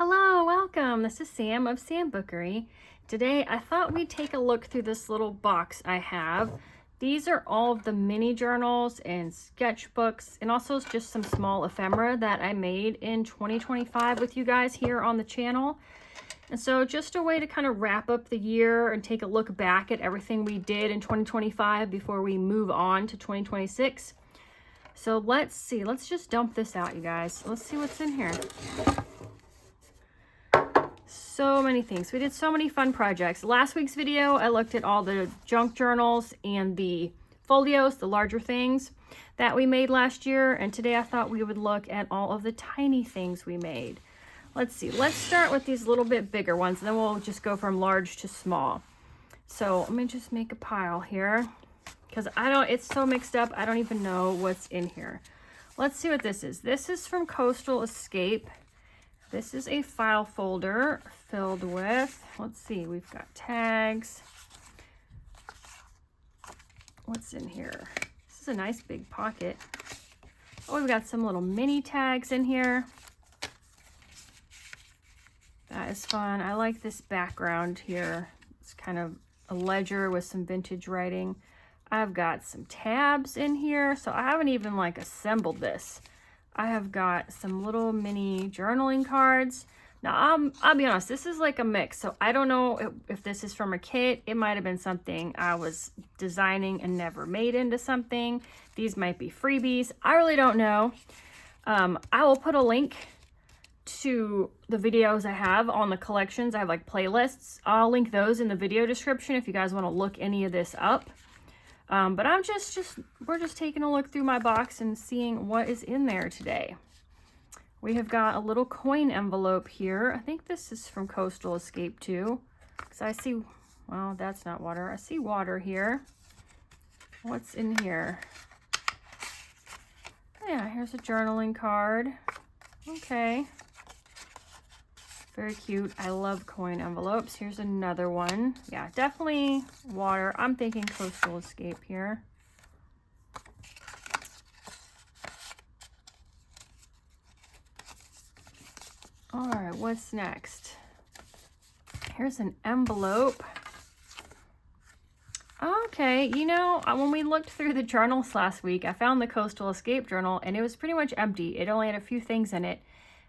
Hello, welcome. This is Sam of Sambookery. Today I thought we'd take a look through this little box I have. These are all of the mini journals and sketchbooks and also just some small ephemera that I made in 2025 with you guys here on the channel. And so just a way to kind of wrap up the year and take a look back at everything we did in 2025 before we move on to 2026. So let's see, let's just dump this out, you guys. Let's see what's in here. So many things. We did so many fun projects. Last week's video, I looked at all the junk journals and the folios, the larger things that we made last year. And today I thought we would look at all of the tiny things we made. Let's see. Let's start with these little bit bigger ones. And then we'll just go from large to small. So let me just make a pile here because it's so mixed up. I don't even know what's in here. Let's see what this is. This is from Coastal Escape. This is a file folder filled with, let's see, we've got tags. What's in here? This is a nice big pocket. Oh, we've got some little mini tags in here. That is fun. I like this background here. It's kind of a ledger with some vintage writing. I've got some tabs in here, so I haven't even like assembled this. I have got some little mini journaling cards. Now, I'll be honest, this is like a mix. So I don't know if this is from a kit. It might have been something I was designing and never made into something. These might be freebies. I really don't know. I will put a link to the videos I have on the collections. I have like playlists. I'll link those in the video description if you guys want to look any of this up. But we're just taking a look through my box and seeing what is in there today. We have got a little coin envelope here. I think this is from Coastal Escape too. Because I see, well, that's not water. I see water here. What's in here? Yeah, here's a journaling card. Okay. Very cute. I love coin envelopes. Here's another one. Yeah, definitely water. I'm thinking Coastal Escape here. All right, what's next? Here's an envelope. Okay, you know, when we looked through the journals last week, I found the Coastal Escape journal and it was pretty much empty. It only had a few things in it.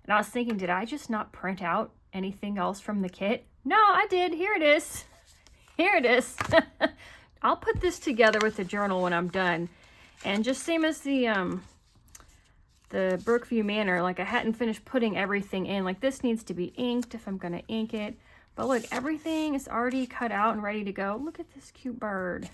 And I was thinking, did I just not print out anything else from the kit? No, I did. Here it is. Here it is. I'll put this together with the journal when I'm done. And just same as the Brookview Manor, like I hadn't finished putting everything in. Like this needs to be inked if I'm going to ink it. But look, everything is already cut out and ready to go. Look at this cute bird.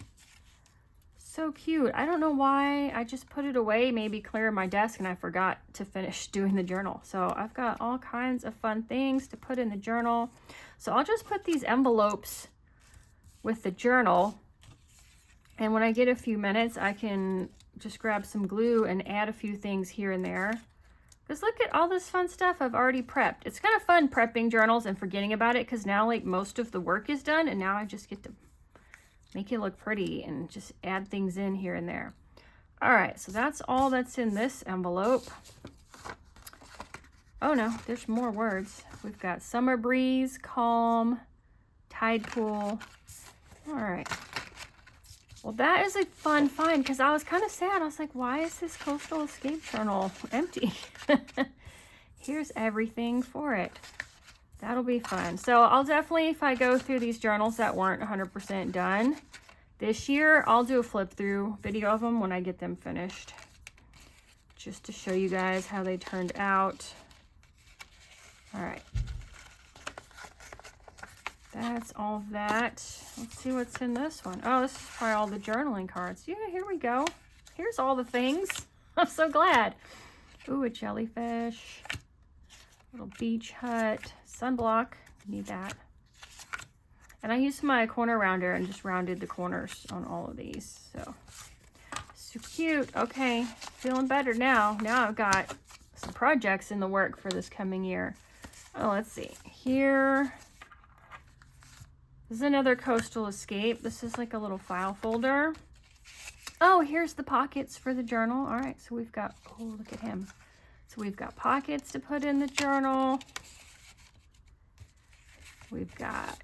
So cute. I don't know why I just put it away, maybe clear my desk, and I forgot to finish doing the journal. So I've got all kinds of fun things to put in the journal. So I'll just put these envelopes with the journal, and when I get a few minutes, I can just grab some glue and add a few things here and there. Because look at all this fun stuff I've already prepped. It's kind of fun prepping journals and forgetting about it because now like most of the work is done, and now I just get to make it look pretty and just add things in here and there. All right, so that's all that's in this envelope. Oh no, there's more words. We've got summer breeze, calm, tide pool. All right. Well, that is a fun find because I was kind of sad. I was like, why is this Coastal Escape journal empty? Here's everything for it. That'll be fun. So I'll definitely, if I go through these journals that weren't 100% done this year, I'll do a flip through video of them when I get them finished. Just to show you guys how they turned out. All right. That's all of that. Let's see what's in this one. Oh, this is probably all the journaling cards. Yeah, here we go. Here's all the things. I'm so glad. Ooh, a jellyfish. Little beach hut. Sunblock. Need that. And I used my corner rounder and just rounded the corners on all of these. So, super cute. Okay, feeling better now. Now I've got some projects in the work for this coming year. Oh, let's see. Here. This is another Coastal Escape. This is like a little file folder. Oh, here's the pockets for the journal. All right, so we've got, oh, look at him. So we've got pockets to put in the journal. We've got,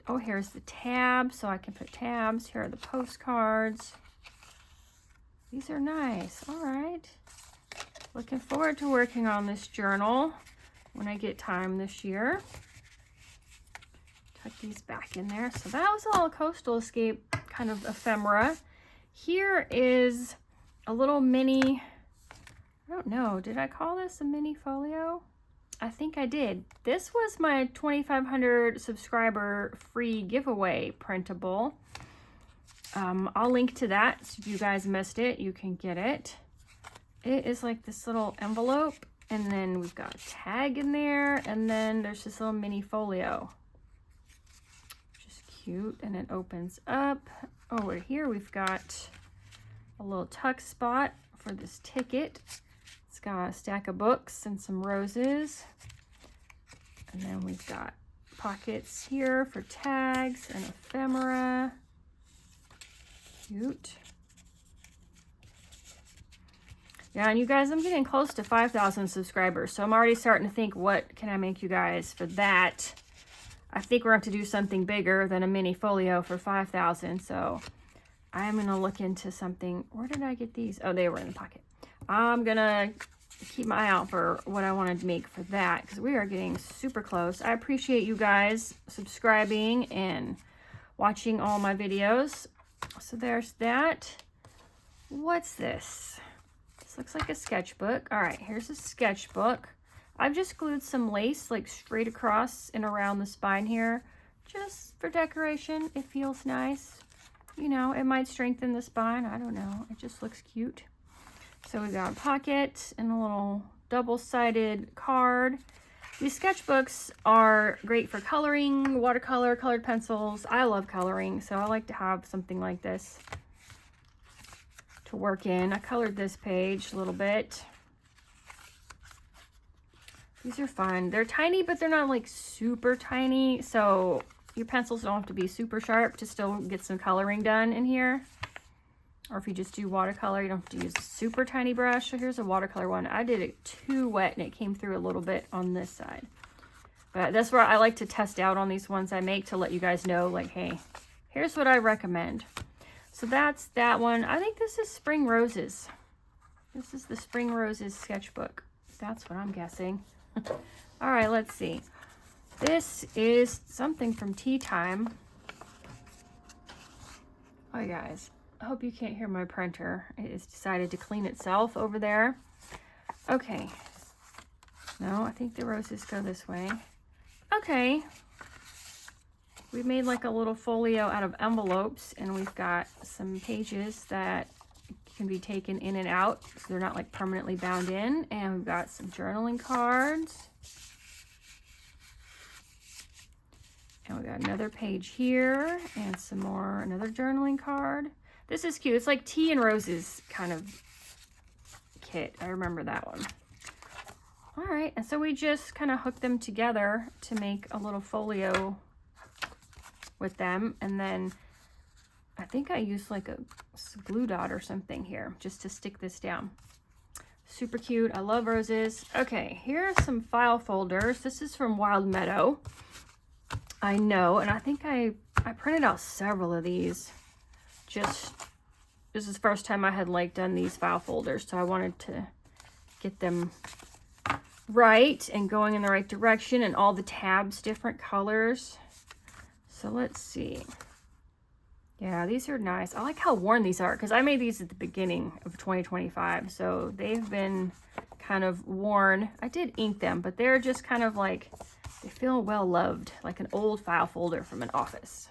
oh, here's the tabs, so I can put tabs. Here are the postcards. These are nice. All right. Looking forward to working on this journal when I get time this year. Tuck these back in there. So that was all Coastal Escape kind of ephemera. Here is a little mini, I don't know, did I call this a mini folio? I think I did. This was my 2,500 subscriber free giveaway printable. I'll link to that, so if you guys missed it, you can get it. It is like this little envelope, and then we've got a tag in there, and then there's this little mini folio. Just cute, and it opens up. Over here we've got a little tuck spot for this ticket. It's got a stack of books and some roses. And then we've got pockets here for tags and ephemera. Cute. Yeah, and you guys, I'm getting close to 5,000 subscribers, so I'm already starting to think, what can I make you guys for that? I think we're going to have to do something bigger than a mini folio for 5,000, so I'm going to look into something. Where did I get these? Oh, they were in the pocket. I'm going to keep my eye out for what I want to make for that, because we are getting super close. I appreciate you guys subscribing and watching all my videos. So there's that. What's this? This looks like a sketchbook. All right, here's a sketchbook. I've just glued some lace like straight across and around the spine here, just for decoration. It feels nice. You know, it might strengthen the spine. I don't know. It just looks cute. So we got a pocket and a little double-sided card. These sketchbooks are great for coloring, watercolor, colored pencils. I love coloring, so I like to have something like this to work in. I colored this page a little bit. These are fun. They're tiny, but they're not like super tiny, so your pencils don't have to be super sharp to still get some coloring done in here. Or if you just do watercolor, you don't have to use a super tiny brush. So here's a watercolor one. I did it too wet and it came through a little bit on this side. But that's where I like to test out on these ones I make, to let you guys know, like, hey, here's what I recommend. So that's that one. I think this is Spring Roses. This is the Spring Roses sketchbook. That's what I'm guessing. All right, let's see. This is something from Tea Time. Oh, you guys. I hope you can't hear my printer. It has decided to clean itself over there. Okay. No, I think the roses go this way. Okay. We made like a little folio out of envelopes, and we've got some pages that can be taken in and out, so they're not like permanently bound in. And we've got some journaling cards. And we got another page here, and some more, another journaling card. This is cute. It's like tea and roses kind of kit. I remember that one. All right, and so we just kind of hooked them together to make a little folio with them. And then I think I used like a glue dot or something here just to stick this down. Super cute. I love roses. Okay, here are some file folders. This is from Wild Meadow. I know, and I think I printed out several of these. Just, this is the first time I had like done these file folders, so I wanted to get them right and going in the right direction, and all the tabs different colors. So let's see. Yeah, these are nice. I like how worn these are, because I made these at the beginning of 2025, so they've been kind of worn. I did ink them, but they're just kind of like, they feel well loved, like an old file folder from an office.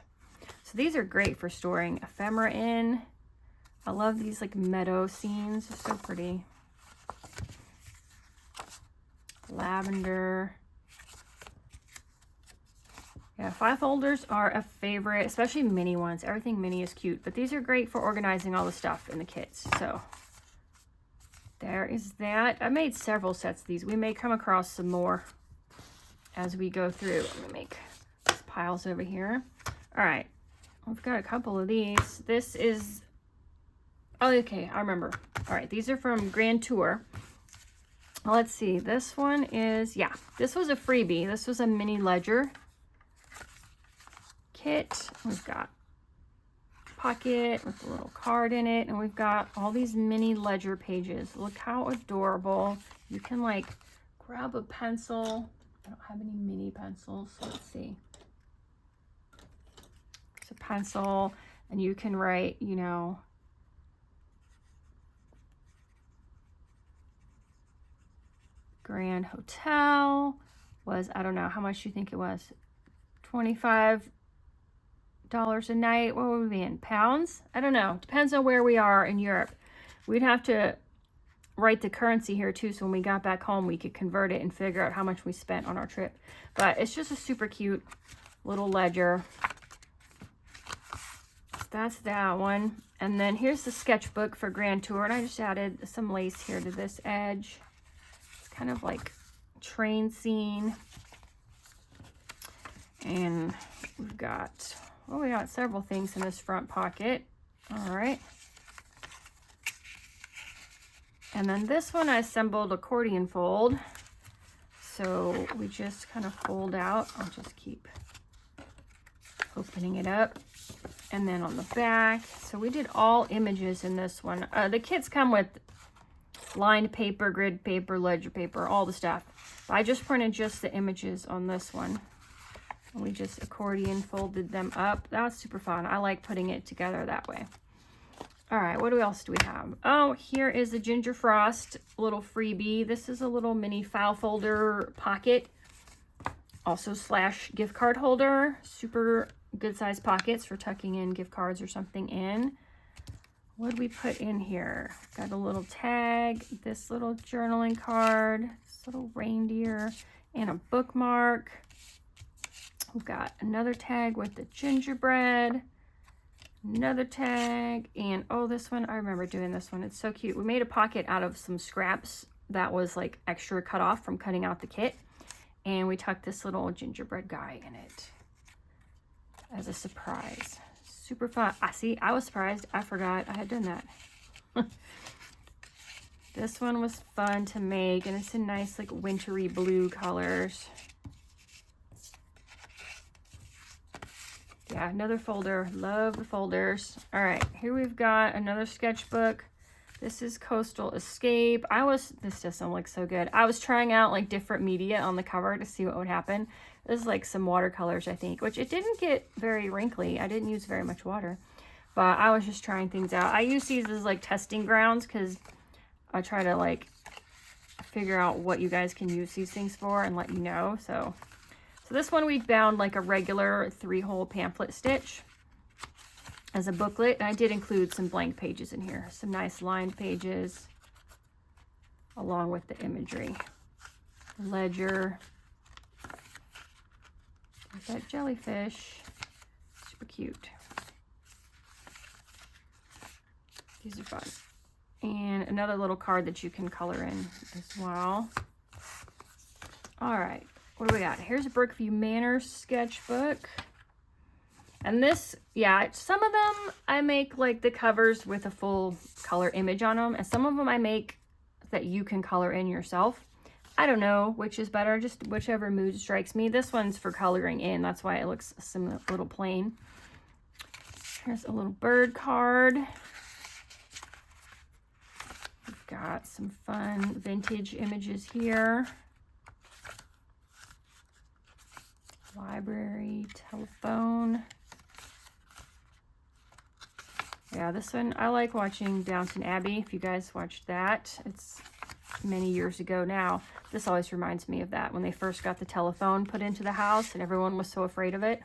So these are great for storing ephemera in. I love these like meadow scenes. They're so pretty. Lavender. Yeah, file folders are a favorite, especially mini ones. Everything mini is cute, but these are great for organizing all the stuff in the kits. So there is that. I made several sets of these. We may come across some more as we go through. Let me make these piles over here. All right. We've got a couple of these. This is, oh, okay, I remember. All right, these are from Grand Tour. Let's see, this one is, yeah, this was a freebie. This was a mini ledger. kit. We've got pocket with a little card in it, and we've got all these mini ledger pages. Look how adorable. You can like grab a pencil. I don't have any mini pencils, so let's see. It's a pencil, and you can write, you know, Grand Hotel was, I don't know, how much do you think it was? $25 a night. What would we be in? Pounds? I don't know. Depends on where we are in Europe. We'd have to write the currency here too, so when we got back home we could convert it and figure out how much we spent on our trip. But it's just a super cute little ledger. So that's that one. And then here's the sketchbook for Grand Tour, and I just added some lace here to this edge. It's kind of like train scene. And we've got, well, we got several things in this front pocket. All right. And then this one I assembled accordion fold. So we just kind of fold out. I'll just keep opening it up. And then on the back, so we did all images in this one. The kits come with lined paper, grid paper, ledger paper, all the stuff. But I just printed just the images on this one. And we just accordion folded them up. That was super fun. I like putting it together that way. All right, what else do we have? Oh, here is the Ginger Frost little freebie. This is a little mini file folder pocket. Also slash gift card holder. Super good size pockets for tucking in gift cards or something in. What did we put in here? Got a little tag, this little journaling card, this little reindeer, and a bookmark. We've got another tag with the gingerbread. Another tag, and oh, this one, I remember doing this one. It's so cute. We made a pocket out of some scraps that was like extra cut off from cutting out the kit, and we tucked this little gingerbread guy in it as a surprise. Super fun. I was surprised. I forgot I had done that. This one was fun to make, and it's in nice like wintry blue colors. Yeah, another folder. Love the folders. All right, here we've got another sketchbook. This is Coastal Escape. This doesn't look so good. I was trying out like different media on the cover to see what would happen. This is like some watercolors, I think, which it didn't get very wrinkly. I didn't use very much water, but I was just trying things out. I use these as like testing grounds because I try to like figure out what you guys can use these things for and let you know. So this one we bound like a regular 3-hole pamphlet stitch as a booklet. And I did include some blank pages in here. Some nice lined pages along with the imagery. Ledger. There's that jellyfish. Super cute. These are fun. And another little card that you can color in as well. All right. What do we got? Here's a Brookview Manor sketchbook. And this, yeah, some of them I make like the covers with a full color image on them. And some of them I make that you can color in yourself. I don't know which is better, just whichever mood strikes me. This one's for coloring in. That's why it looks a little plain. Here's a little bird card. We've got some fun vintage images here. Library, telephone. Yeah, this one, I like watching Downton Abbey. If you guys watched that, it's many years ago now. This always reminds me of that, when they first got the telephone put into the house and everyone was so afraid of it.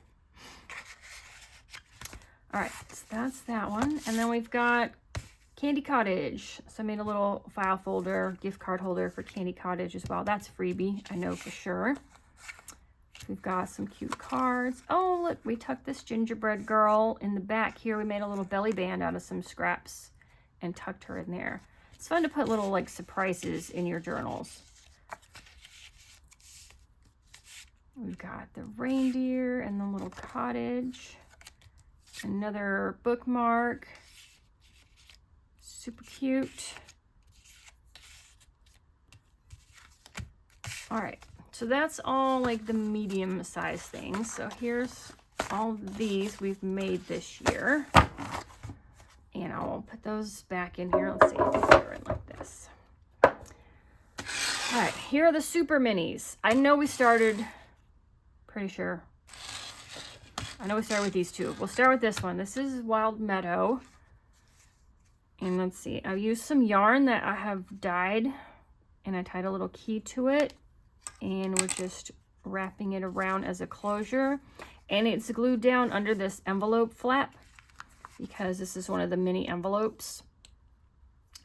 All right, so that's that one. And then we've got Candy Cottage. So I made a little file folder, gift card holder for Candy Cottage as well. That's a freebie, I know for sure. We've got some cute cards. Oh, look, we tucked this gingerbread girl in the back here. We made a little belly band out of some scraps and tucked her in there. It's fun to put little like surprises in your journals. We've got the reindeer and the little cottage. Another bookmark. Super cute. All right. So that's all like the medium size things. So here's all of these we've made this year. And I'll put those back in here. Let's see, they're in like this. All right, here are the super minis. I know we started, pretty sure. I know we started with these two. We'll start with this one. This is Wild Meadow. And let's see, I've used some yarn that I have dyed, and I tied a little key to it, and we're just wrapping it around as a closure. And it's glued down under this envelope flap because this is one of the mini envelopes.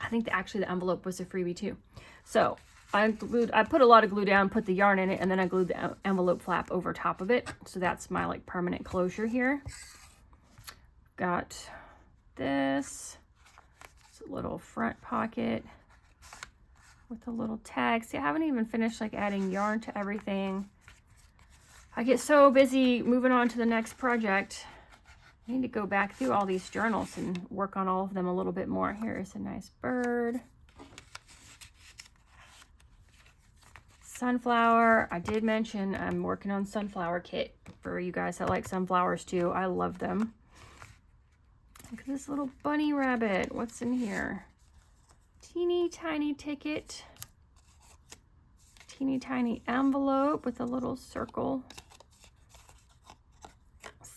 I think actually the envelope was a freebie too. So I put a lot of glue down, put the yarn in it, and then I glued the envelope flap over top of it. So that's my like permanent closure here. Got this. It's a little front pocket with a little tag. See, I haven't even finished like adding yarn to everything. I get so busy moving on to the next project. I need to go back through all these journals and work on all of them a little bit more. Here is a nice bird. Sunflower. I did mention I'm working on sunflower kit for you guys that like sunflowers too. I love them. Look at this little bunny rabbit. What's in here? Teeny tiny ticket. Teeny tiny envelope with a little circle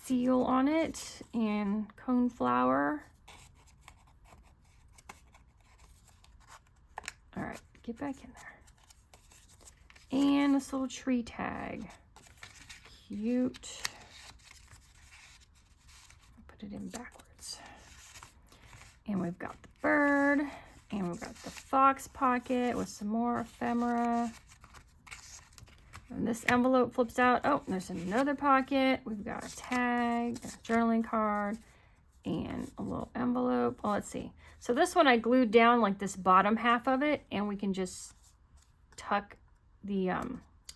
seal on it, and cone flower. All right, get back in there. And this little tree tag. Cute. Put it in backwards. And we've got the bird, and we've got the fox pocket with some more ephemera. And this envelope flips out. Oh, there's another pocket. We've got a tag, a journaling card, and a little envelope. Well, let's see. So this one I glued down like this bottom half of it, and we can just tuck the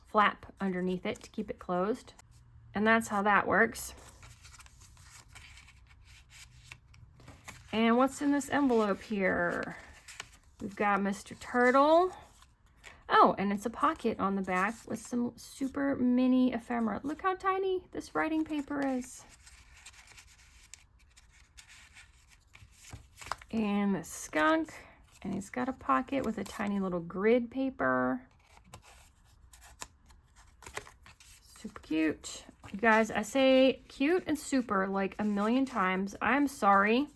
flap underneath it to keep it closed. And that's how that works. And what's in this envelope here? We've got Mr. Turtle. Oh, and it's a pocket on the back with some super mini ephemera. Look how tiny this writing paper is. And the skunk, and he's got a pocket with a tiny little grid paper. Super cute. You guys, I say cute and super like a million times. I'm sorry.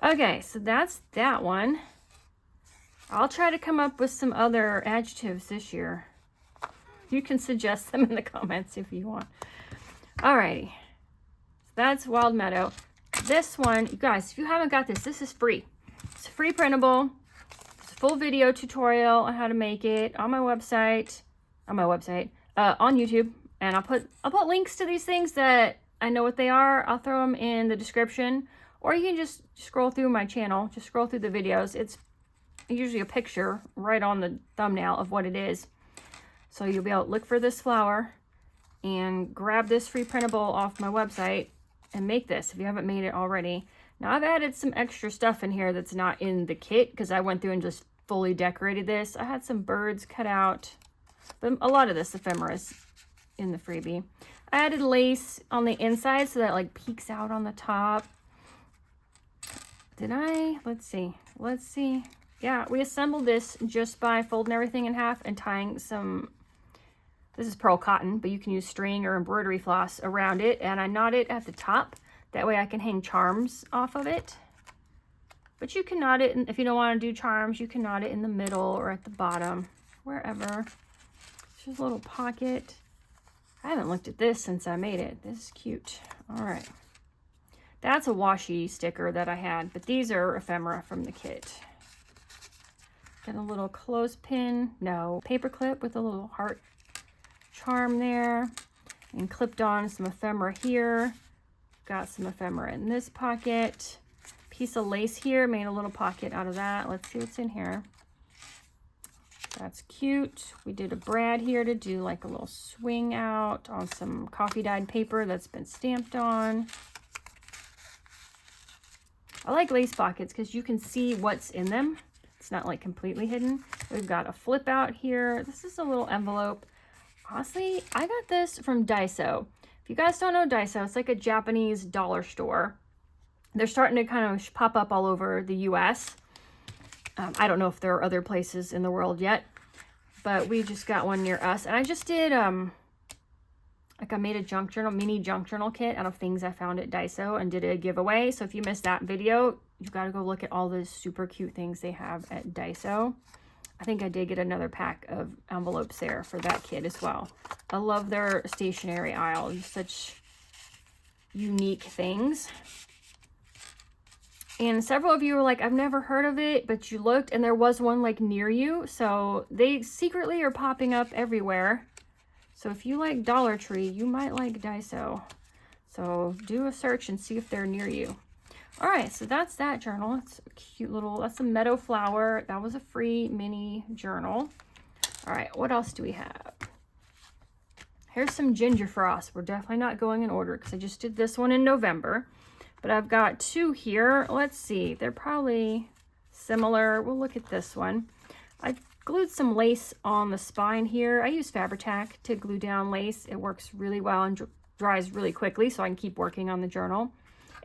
Okay, so that's that one. I'll try to come up with some other adjectives this year. You can suggest them in the comments if you want. Alrighty. So that's Wild Meadow. This one, you guys, if you haven't got this, this is free. It's free printable. It's a full video tutorial on how to make it on my website. On YouTube. And I'll put links to these things that I know what they are. I'll throw them in the description. Or you can just scroll through my channel. Just scroll through the videos. It's usually a picture right on the thumbnail of what it is. So you'll be able to look for this flower and grab this free printable off my website and make this if you haven't made it already. Now I've added some extra stuff in here that's not in the kit because I went through and just fully decorated this. I had some birds cut out, but a lot of this ephemera is in the freebie. I added lace on the inside so that it like peeks out on the top. Did I? Let's see. Yeah, we assembled this just by folding everything in half and tying some, this is pearl cotton, but you can use string or embroidery floss around it. And I knot it at the top. That way I can hang charms off of it. But you can knot it, if you don't want to do charms, you can knot it in the middle or at the bottom, wherever. There's a little pocket. I haven't looked at this since I made it. This is cute. All right. That's a washi sticker that I had, but these are ephemera from the kit. Got a little clothespin, paper clip with a little heart charm there, and clipped on some ephemera here. Got some ephemera in this pocket. Piece of lace here, made a little pocket out of that. Let's see what's in here. That's cute. We did a brad here to do like a little swing out on some coffee dyed paper that's been stamped on. I like lace pockets because you can see what's in them. It's not like completely hidden. We've got a flip out here. This is a little envelope. Honestly, I got this from Daiso. If you guys don't know Daiso, it's like a Japanese dollar store. They're starting to kind of pop up all over the US. I don't know if there are other places in the world yet, but we just got one near us. And I just did, like I made a junk journal, mini junk journal kit out of things I found at Daiso and did a giveaway. So if you missed that video, you've got to go look at all those super cute things they have at Daiso. I think I did get another pack of envelopes there for that kit as well. I love their stationery aisle. It's such unique things. And several of you were like, I've never heard of it, but you looked and there was one like near you. So they secretly are popping up everywhere. So if you like Dollar Tree, you might like Daiso. So do a search and see if they're near you. All right, so that's that journal. It's a cute little, that's a meadow flower. That was a free mini journal. All right, what else do we have? Here's some ginger frost. We're definitely not going in order because I just did this one in November. But I've got two here. Let's see. They're probably similar. We'll look at this one. I glued some lace on the spine here. I use Fabri-Tac to glue down lace. It works really well and dries really quickly, so I can keep working on the journal.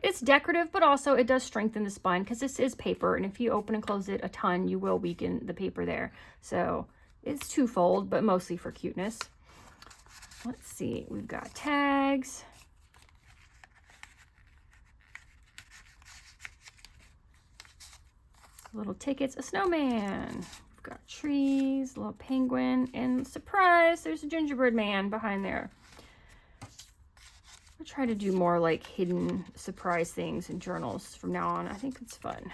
It's decorative, but also it does strengthen the spine because this is paper. And if you open and close it a ton, you will weaken the paper there. So it's twofold, but mostly for cuteness. Let's see. We've got tags. Little tickets, a snowman. We've got trees, a little penguin, and surprise, there's a gingerbread man behind there. I'll try to do more like hidden surprise things in journals from now on. I think it's fun.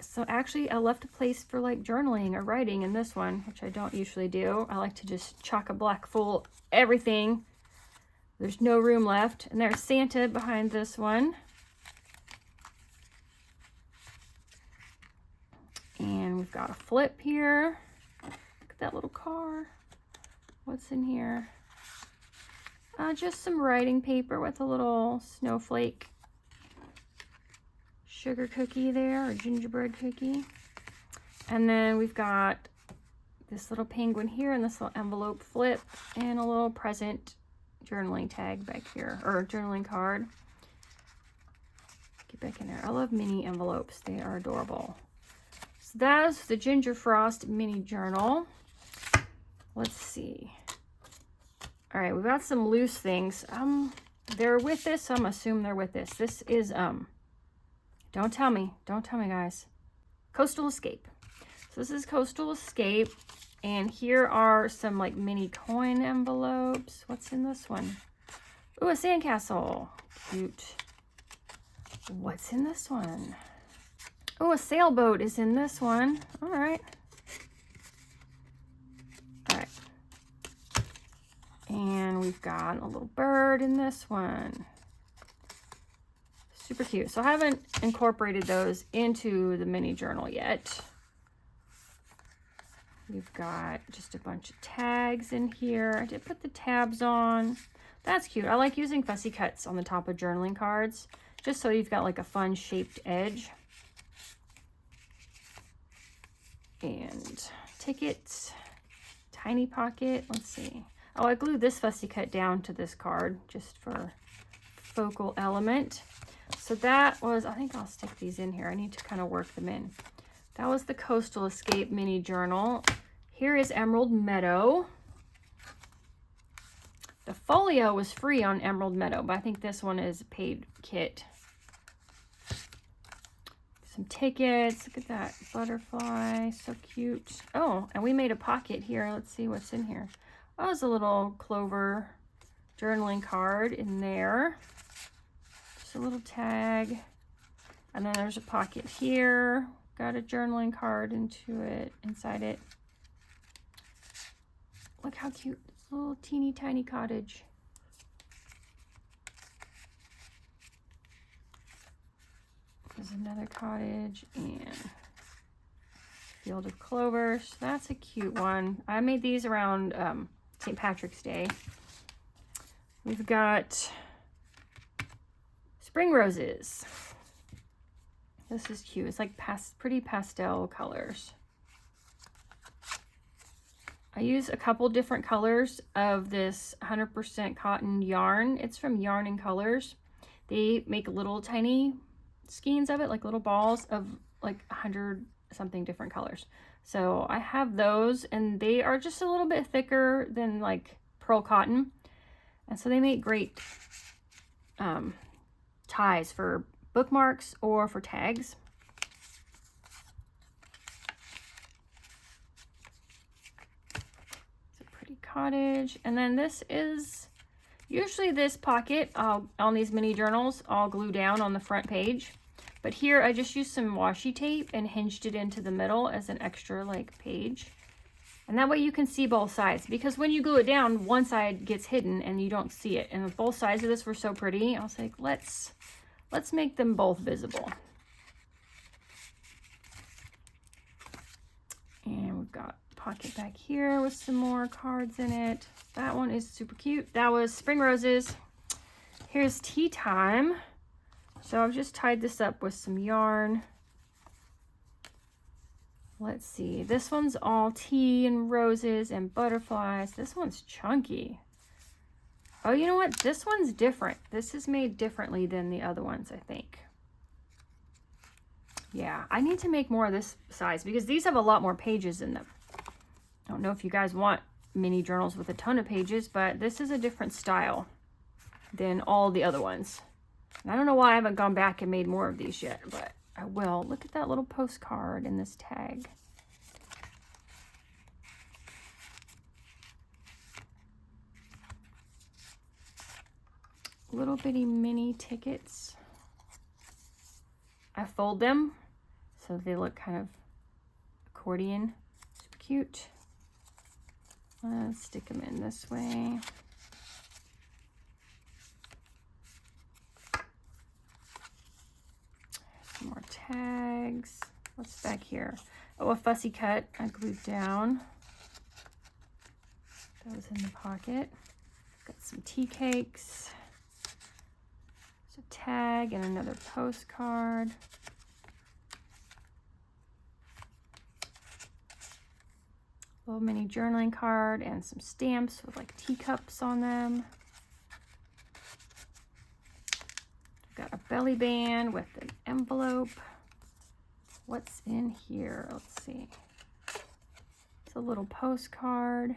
So actually I left a place for like journaling or writing in this one, which I don't usually do. I like to just chock-a-block full everything. There's no room left. And there's Santa behind this one. And we've got a flip here. Look at that little car. What's in here? Just some writing paper with a little snowflake sugar cookie there, or gingerbread cookie. And then we've got this little penguin here and this little envelope flip and a little present journaling tag back here, or journaling card. Get back in there. I love mini envelopes. They are adorable. So that's the Ginger Frost mini journal. Let's see. All right, we've got some loose things. They're with this, so I'm assuming they're with this. This is, don't tell me guys. Coastal Escape. So this is Coastal Escape, and here are some like mini coin envelopes. What's in this one? Ooh, a sandcastle. Cute. What's in this one? Oh, a sailboat is in this one. All right. All right. And we've got a little bird in this one. Super cute. So I haven't incorporated those into the mini journal yet. We've got just a bunch of tags in here. I did put the tabs on. That's cute. I like using fussy cuts on the top of journaling cards, just so you've got like a fun shaped edge. And tickets, tiny pocket. Let's see. Oh, I glued this fussy cut down to this card just for focal element. So that was, I think I'll stick these in here. I need to kind of work them in. That was the Coastal Escape mini journal. Here is Emerald Meadow. The folio was free on Emerald Meadow, but I think this one is a paid kit. Some tickets. Look at that butterfly. So cute. Oh, and we made a pocket here. Let's see what's in here. Oh, there's a little clover journaling card in there. Just a little tag. And then there's a pocket here. Got a journaling card inside it. Look how cute. It's a little teeny tiny cottage. There's another cottage and field of clovers. That's a cute one. I made these around St. Patrick's Day. We've got spring roses. This is cute. It's like pretty pastel colors. I use a couple different colors of this 100% cotton yarn. It's from Yarn and Colors. They make little tiny skeins of it, like little balls of like 100 something different colors. So I have those, and they are just a little bit thicker than like pearl cotton. And so they make great ties for bookmarks or for tags. Cottage. And then this is usually this pocket on these mini journals I'll glue down on the front page, but here I just used some washi tape and hinged it into the middle as an extra like page, and that way you can see both sides, because when you glue it down, one side gets hidden and you don't see it. And both sides of this were so pretty, I was like, let's make them both visible. And we've got pocket back here with some more cards in it. That one is super cute. That was Spring Roses. Here's Tea Time. So I've just tied this up with some yarn. Let's see. This one's all tea and roses and butterflies. This one's chunky. Oh, you know what? This one's different. This is made differently than the other ones, I think. Yeah, I need to make more of this size because these have a lot more pages in them. I don't know if you guys want mini journals with a ton of pages, but this is a different style than all the other ones. And I don't know why I haven't gone back and made more of these yet, but I will. Look at that little postcard in this tag. Little bitty mini tickets. I fold them so they look kind of accordion. Super cute. Let's stick them in this way. Some more tags. What's back here? Oh, a fussy cut I glued down. That was in the pocket. Got some tea cakes. There's a tag and another postcard. Little mini journaling card and some stamps with like teacups on them. Got a belly band with an envelope. What's in here? Let's see. It's a little postcard.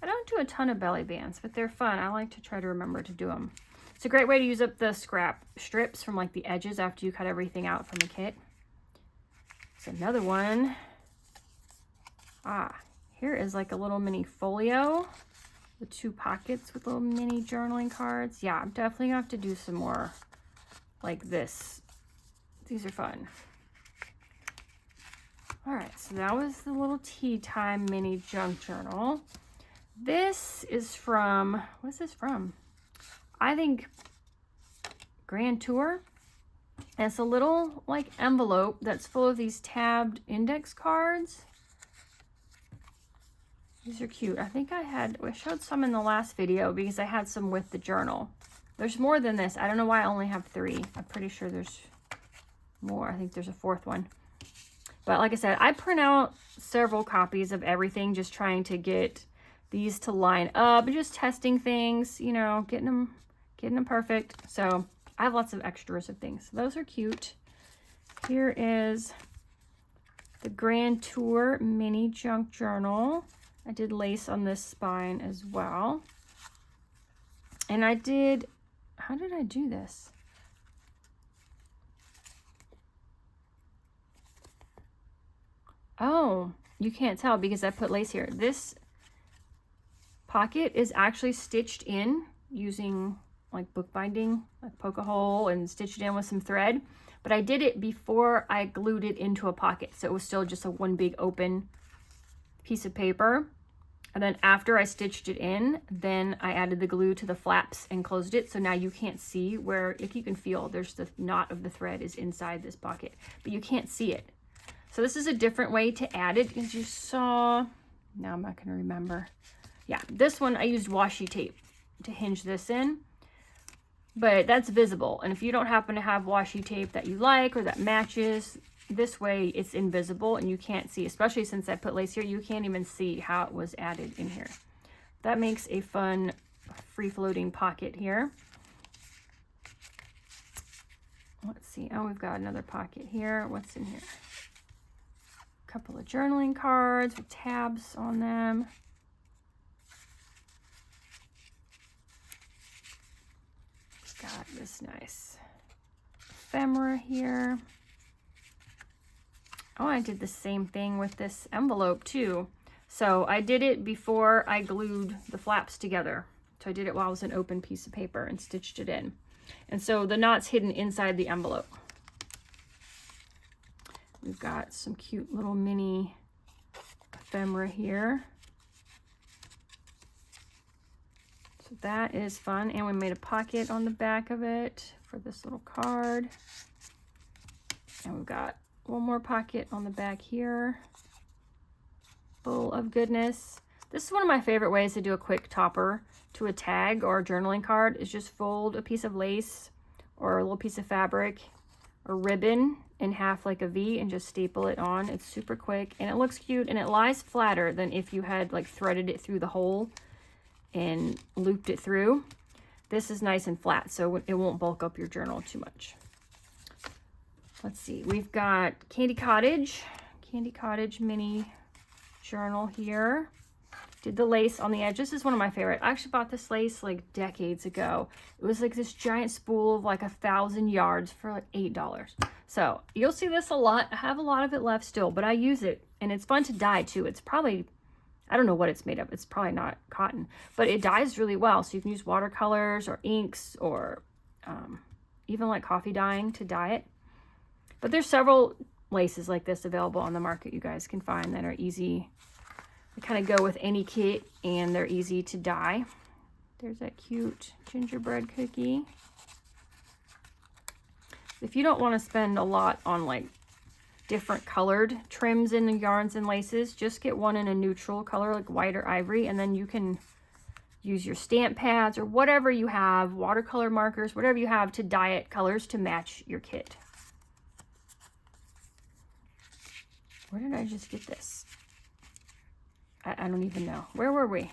I don't do a ton of belly bands, but they're fun. I like to try to remember to do them. It's a great way to use up the scrap strips from like the edges after you cut everything out from the kit. It's another one. Here is like a little mini folio with 2 pockets with little mini journaling cards. Yeah, I'm definitely gonna have to do some more like this. These are fun. All right, so that was the little tea time mini junk journal. This is from, what is this from? I think Grand Tour. And it's a little like envelope that's full of these tabbed index cards. These are cute. I think I showed some in the last video because I had some with the journal. There's more than this. I don't know why I only have 3. I'm pretty sure there's more. I think there's a 4th one. But like I said, I print out several copies of everything, just trying to get these to line up and just testing things, you know, getting them perfect. So I have lots of extras of things. Those are cute. Here is the Grand Tour mini junk journal. I did lace on this spine as well. And I did, how did I do this? Oh, you can't tell because I put lace here. This pocket is actually stitched in using like bookbinding, like poke a hole and stitch it in with some thread. But I did it before I glued it into a pocket. So it was still just a one big open piece of paper. And then after I stitched it in, then I added the glue to the flaps and closed it. So now you can't see where, if you can feel, there's the knot of the thread is inside this pocket, but you can't see it. So this is a different way to add it because you saw, now I'm not gonna remember. Yeah, this one I used washi tape to hinge this in, but that's visible. And if you don't happen to have washi tape that you like or that matches, this way it's invisible and you can't see, especially since I put lace here, you can't even see how it was added in here. That makes a fun free-floating pocket here. Let's see. Oh, we've got another pocket here. What's in here? A couple of journaling cards with tabs on them. Got this nice ephemera here. Oh, I did the same thing with this envelope too. So I did it before I glued the flaps together. So I did it while it was an open piece of paper and stitched it in. And so the knot's hidden inside the envelope. We've got some cute little mini ephemera here. So that is fun. And we made a pocket on the back of it for this little card. And we've got one more pocket on the back here. Full of goodness. This is one of my favorite ways to do a quick topper to a tag or a journaling card, is just fold a piece of lace or a little piece of fabric or ribbon in half like a V and just staple it on. It's super quick and it looks cute and it lies flatter than if you had like threaded it through the hole and looped it through. This is nice and flat, so it won't bulk up your journal too much. Let's see, we've got Candy Cottage mini journal here. Did the lace on the edge. This is one of my favorite. I actually bought this lace like decades ago. It was like this giant spool of like 1,000 yards for like $8. So you'll see this a lot. I have a lot of it left still, but I use it and it's fun to dye too. It's probably, I don't know what it's made of. It's probably not cotton, but it dyes really well. So you can use watercolors or inks or even like coffee dyeing to dye it. But there's several laces like this available on the market you guys can find that are easy. They kind of go with any kit and they're easy to dye. There's that cute gingerbread cookie. If you don't want to spend a lot on like different colored trims and yarns and laces, just get one in a neutral color like white or ivory, and then you can use your stamp pads or whatever you have, watercolor markers, whatever you have to dye it colors to match your kit. Where did I just get this? I don't even know. Where were we?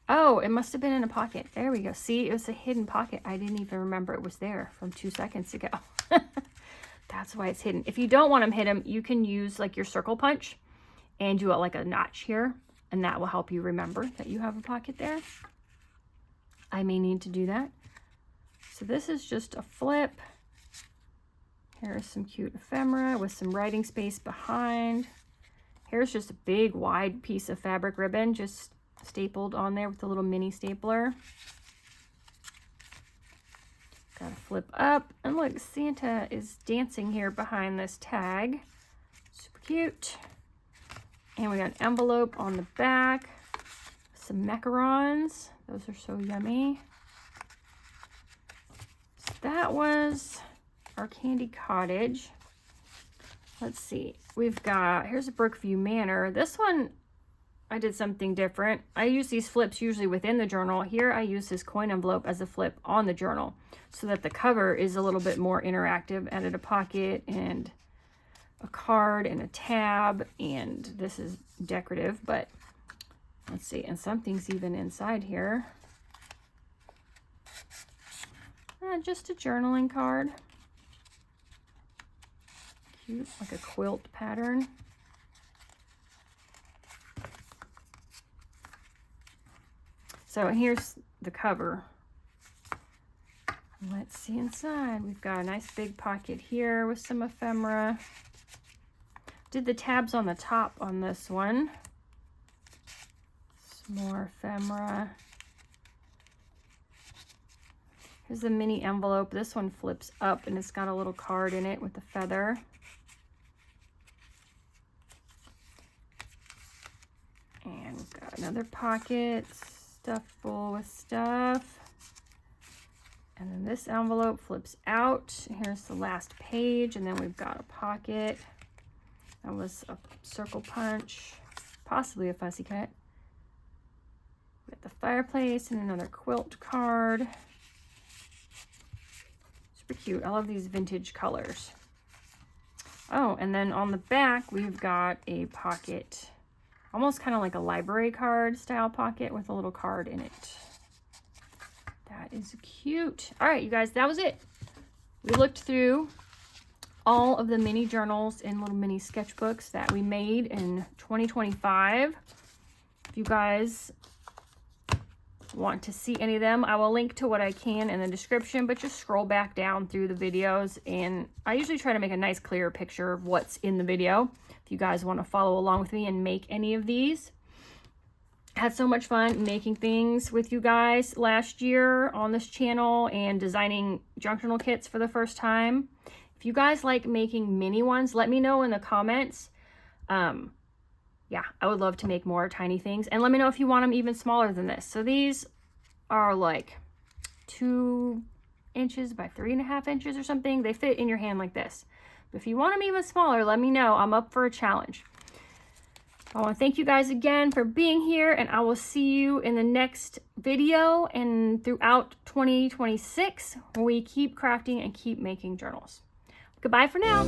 Oh, it must have been in a pocket. There we go. See, it was a hidden pocket. I didn't even remember it was there from 2 seconds ago. That's why it's hidden. If you don't want them hidden, you can use like your circle punch and do it like a notch here, and that will help you remember that you have a pocket there. I may need to do that. So this is just a flip. Here's some cute ephemera with some writing space behind. Here's just a big wide piece of fabric ribbon just stapled on there with a little mini stapler. Gotta flip up, and look, Santa is dancing here behind this tag. Super cute. And we got an envelope on the back, some macarons. Those are so yummy. So that was our Candy Cottage. Let's see, we've got, here's a Brookview Manor. This one, I did something different. I use these flips usually within the journal. Here I use this coin envelope as a flip on the journal so that the cover is a little bit more interactive. Added a pocket and a card and a tab, and this is decorative, but let's see, and something's even inside here. Just a journaling card. Cute, like a quilt pattern. So here's the cover. Let's see inside. We've got a nice big pocket here with some ephemera. Did the tabs on the top on this one. Some more ephemera. Here's the mini envelope. This one flips up and it's got a little card in it with a feather. And we've got another pocket stuffed full with stuff. And then this envelope flips out. Here's the last page, and then we've got a pocket. That was a circle punch, possibly a fussy cut. With the fireplace and another quilt card. super cute. I love these vintage colors. Oh, and then on the back, we've got a pocket, almost kind of like a library card style pocket with a little card in it. That is cute. All right, you guys, that was it. We looked through all of the mini journals and little mini sketchbooks that we made in 2025. If you guys want to see any of them, I will link to what I can in the description, but just scroll back down through the videos, and I usually try to make a nice clear picture of what's in the video if you guys want to follow along with me and make any of these. Had so much fun making things with you guys last year on this channel and designing junk journal kits for the first time. If you guys like making mini ones, let me know in the comments. Yeah, I would love to make more tiny things. And let me know if you want them even smaller than this. So these are like 2 inches by 3.5 inches or something. They fit in your hand like this. But if you want them even smaller, let me know. I'm up for a challenge. I want to thank you guys again for being here, and I will see you in the next video and throughout 2026 when we keep crafting and keep making journals. Goodbye for now.